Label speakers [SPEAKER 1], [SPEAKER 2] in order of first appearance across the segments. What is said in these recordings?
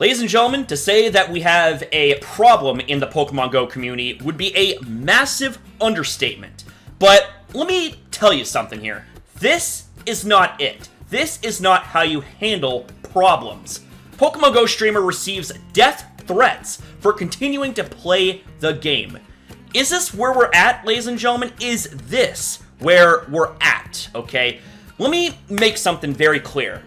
[SPEAKER 1] Ladies and gentlemen, to say that we have a problem in the Pokemon Go community would be a massive understatement. But let me tell you something here. This is not it. This is not how you handle problems. Pokemon Go streamer receives death threats for continuing to play the game. Is this where we're at, ladies and gentlemen? Is this where we're at, okay? Let me make something very clear.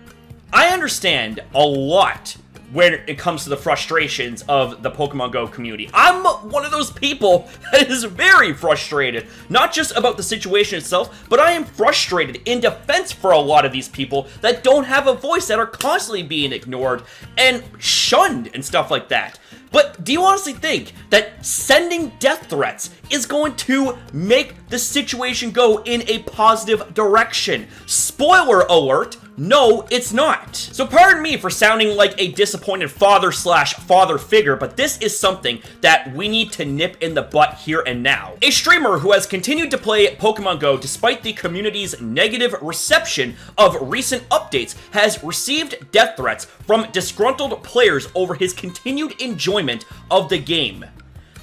[SPEAKER 1] I understand a lot when it comes to the frustrations of the Pokemon Go community. I'm one of those people that is very frustrated, not just about the situation itself, but I am frustrated in defense for a lot of these people that don't have a voice, that are constantly being ignored and shunned and stuff like that. But do you honestly think that sending death threats is going to make the situation go in a positive direction? Spoiler alert, no, it's not. So pardon me for sounding like a disappointed father/father figure, but this is something that we need to nip in the butt here and now. A streamer who has continued to play Pokemon Go despite the community's negative reception of recent updates has received death threats from disgruntled players over his continued enjoyment of the game.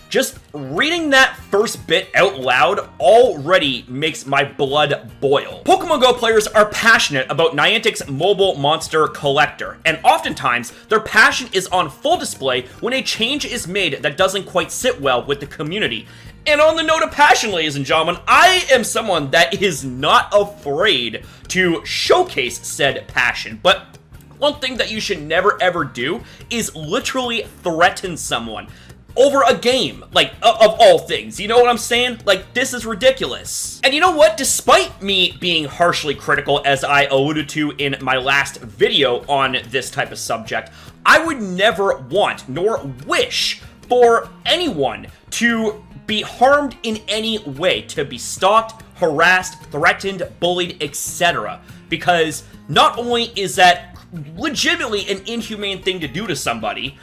[SPEAKER 1] Just reading that first bit out loud already makes my blood boil. Pokemon Go players are passionate about Niantic's mobile monster collector, and oftentimes their passion is on full display when a change is made that doesn't quite sit well with the community. And on the note of passion, ladies and gentlemen, I am someone that is not afraid to showcase said passion, but one thing that you should never ever do is literally threaten someone over a game, like, of all things. You know what I'm saying? Like, this is ridiculous. And you know what? Despite me being harshly critical, as I alluded to in my last video on this type of subject, I would never want nor wish for anyone to be harmed in any way, to be stalked, harassed, threatened, bullied, etc. Because not only is that legitimately an inhumane thing to do to somebody,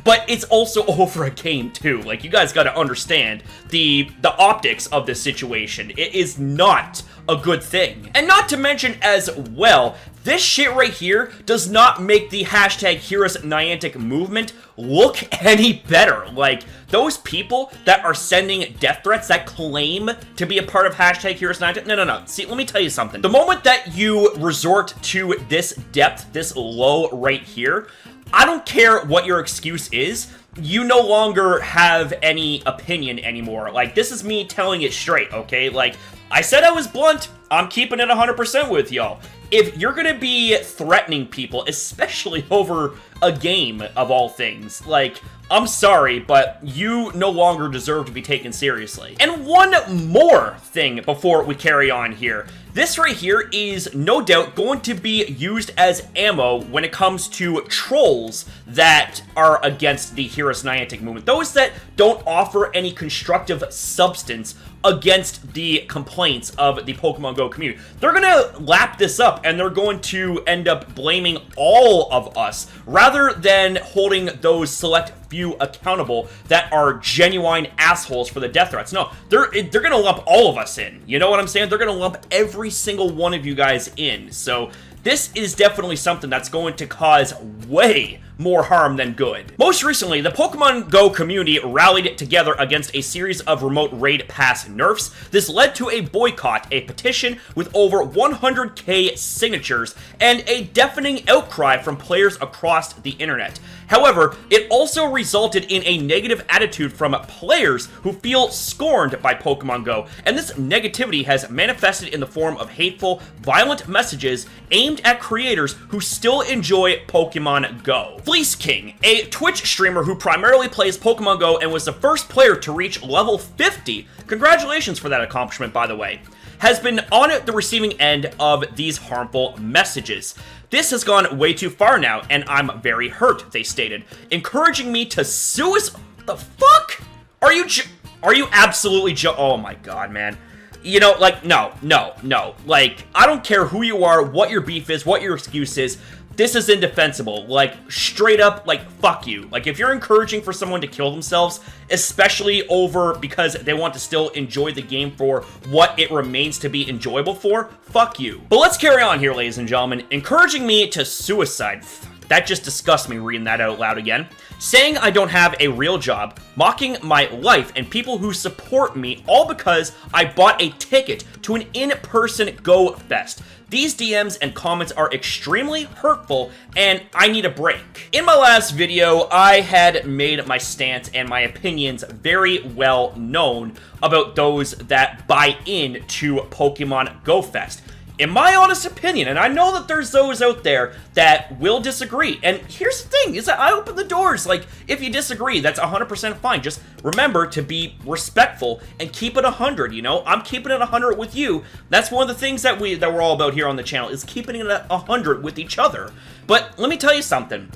[SPEAKER 1] but it's also over a game too. Like, you guys gotta understand the optics of this situation. It is not a good thing. And not to mention as well, this shit right here does not make the hashtag Heroes Niantic movement look any better. Like, those people that are sending death threats that claim to be a part of hashtag Heroes Niantic, no. See, let me tell you something. The moment that you resort to this depth, this low right here, I don't care what your excuse is, you no longer have any opinion anymore. Like, this is me telling it straight, okay? Like, I said I was blunt, I'm keeping it 100% with y'all. If you're gonna be threatening people, especially over a game of all things, like, I'm sorry, but you no longer deserve to be taken seriously. And one more thing before we carry on here. This right here is no doubt going to be used as ammo when it comes to trolls that are against the Heroes Niantic movement. Those that don't offer any constructive substance against the complaints of the Pokemon Go community. They're gonna lap this up and they're going to end up blaming all of us rather than holding those select few accountable that are genuine assholes for the death threats. No, they're gonna lump all of us in. You know what I'm saying? They're gonna lump every single one of you guys in. So this is definitely something that's going to cause way more harm than good. Most recently, the Pokemon Go community rallied together against a series of remote raid pass nerfs. This led to a boycott, a petition with over 100k signatures, and a deafening outcry from players across the internet. However, it also resulted in a negative attitude from players who feel scorned by Pokemon Go, and this negativity has manifested in the form of hateful, violent messages aimed at creators who still enjoy Pokemon Go. Fleece King, a Twitch streamer who primarily plays Pokemon Go and was the first player to reach level 50, congratulations for that accomplishment by the way, has been on the receiving end of these harmful messages. This has gone way too far now, and I'm very hurt, they stated, encouraging me to suicide. The fuck? Are you absolutely oh my god, man. You know, like, no. Like, I don't care who you are, what your beef is, what your excuse is. This is indefensible. Like, straight up, like, fuck you. Like, if you're encouraging for someone to kill themselves, especially over because they want to still enjoy the game for what it remains to be enjoyable for, fuck you. But let's carry on here, ladies and gentlemen. Encouraging me to suicide. That just disgusts me reading that out loud again. Saying I don't have a real job, mocking my life and people who support me, all because I bought a ticket to an in-person Go Fest. These DMs and comments are extremely hurtful, and I need a break. In my last video, I had made my stance and my opinions very well known about those that buy into Pokemon Go Fest. In my honest opinion, and I know that there's those out there that will disagree, and here's the thing, is that I open the doors. Like, if you disagree, that's 100% fine. Just remember to be respectful and keep it 100, you know? I'm keeping it 100 with you. That's one of the things that we're all about here on the channel, is keeping it at 100 with each other. But let me tell you something.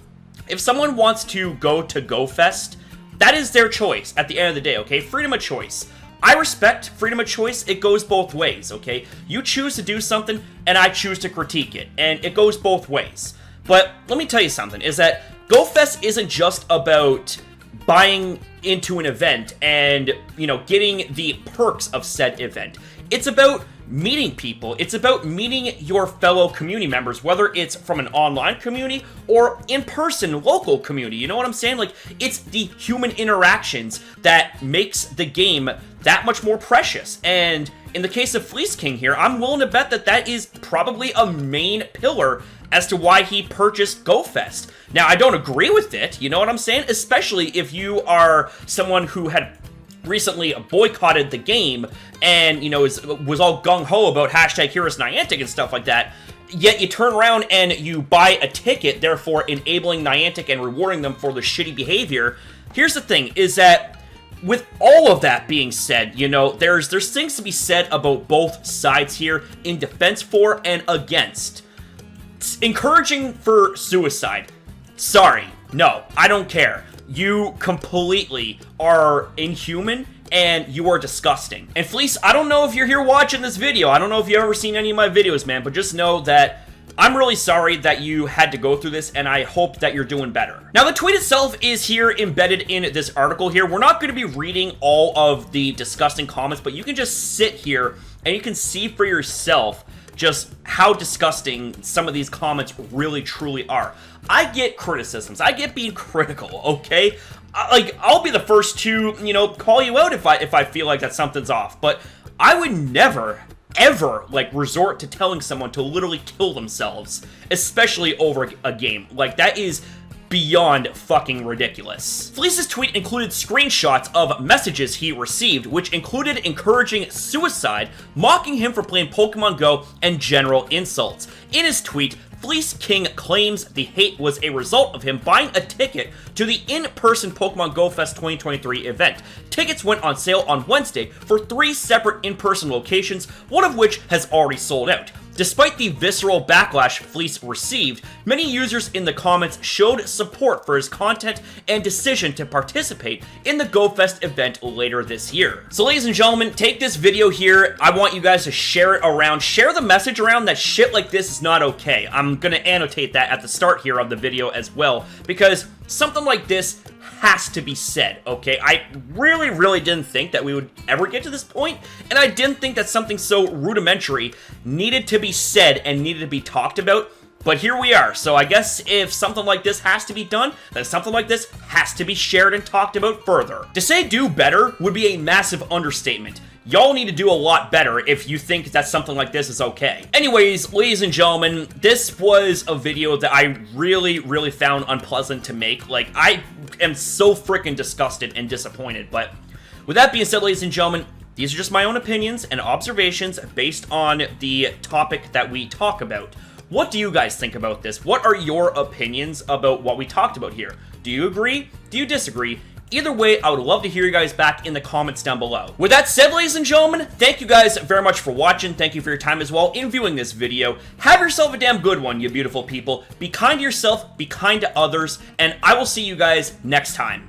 [SPEAKER 1] If someone wants to go to Go Fest, that is their choice at the end of the day, okay? Freedom of choice. I respect freedom of choice. It goes both ways, okay? You choose to do something, and I choose to critique it, and it goes both ways. But let me tell you something, is that Go Fest isn't just about buying into an event and, you know, getting the perks of said event. It's about meeting people. It's about meeting your fellow community members, whether it's from an online community or in-person local community. You know what I'm saying? Like, it's the human interactions that makes the game that much more precious. And in the case of Fleece King here, I'm willing to bet that that is probably a main pillar as to why he purchased Go Fest. Now, I don't agree with it, you know what I'm saying? Especially if you are someone who had recently boycotted the game and, you know, was all gung-ho about #HeroesNiantic and stuff like that, yet you turn around and you buy a ticket, therefore enabling Niantic and rewarding them for their shitty behavior. Here's the thing, is that with all of that being said, you know, there's things to be said about both sides here in defense for and against. It's encouraging for suicide. Sorry, no, I don't care. You completely are inhuman, and you are disgusting. And Fleece, I don't know if you're here watching this video. I don't know if you've ever seen any of my videos, man, but just know that I'm really sorry that you had to go through this, and I hope that you're doing better. Now, the tweet itself is here embedded in this article here. We're not going to be reading all of the disgusting comments, but you can just sit here, and you can see for yourself just how disgusting some of these comments really truly are. I get criticisms. I get being critical, okay? Like, I'll be the first to, you know, call you out if I feel like that something's off, but I would never, ever, like, resort to telling someone to literally kill themselves, especially over a game. Like, that is beyond fucking ridiculous. Fleece's tweet included screenshots of messages he received, which included encouraging suicide, mocking him for playing Pokemon Go, and general insults. In his tweet, Fleece King claims the hate was a result of him buying a ticket to the in-person Pokemon Go Fest 2023 event. Tickets went on sale on Wednesday for 3 separate in-person locations, one of which has already sold out. Despite the visceral backlash Fleece received, many users in the comments showed support for his content and decision to participate in the Go Fest event later this year. So ladies and gentlemen, take this video here. I want you guys to share it around. Share the message around that shit like this is not okay. I'm gonna annotate that at the start here of the video as well, because something like this has to be said, okay? I really didn't think that we would ever get to this point, and I didn't think that something so rudimentary needed to be said and needed to be talked about, but here we are. So I guess if something like this has to be done, then something like this has to be shared and talked about further. To say do better would be a massive understatement. Y'all need to do a lot better if you think that something like this is okay. Anyways, ladies and gentlemen, this was a video that I really found unpleasant to make. Like, I am so freaking disgusted and disappointed. But with that being said, ladies and gentlemen, these are just my own opinions and observations based on the topic that we talk about. What do you guys think about this? What are your opinions about what we talked about here? Do you agree? Do you disagree? Either way, I would love to hear you guys back in the comments down below. With that said, ladies and gentlemen, thank you guys very much for watching. Thank you for your time as well in viewing this video. Have yourself a damn good one, you beautiful people. Be kind to yourself, be kind to others, and I will see you guys next time.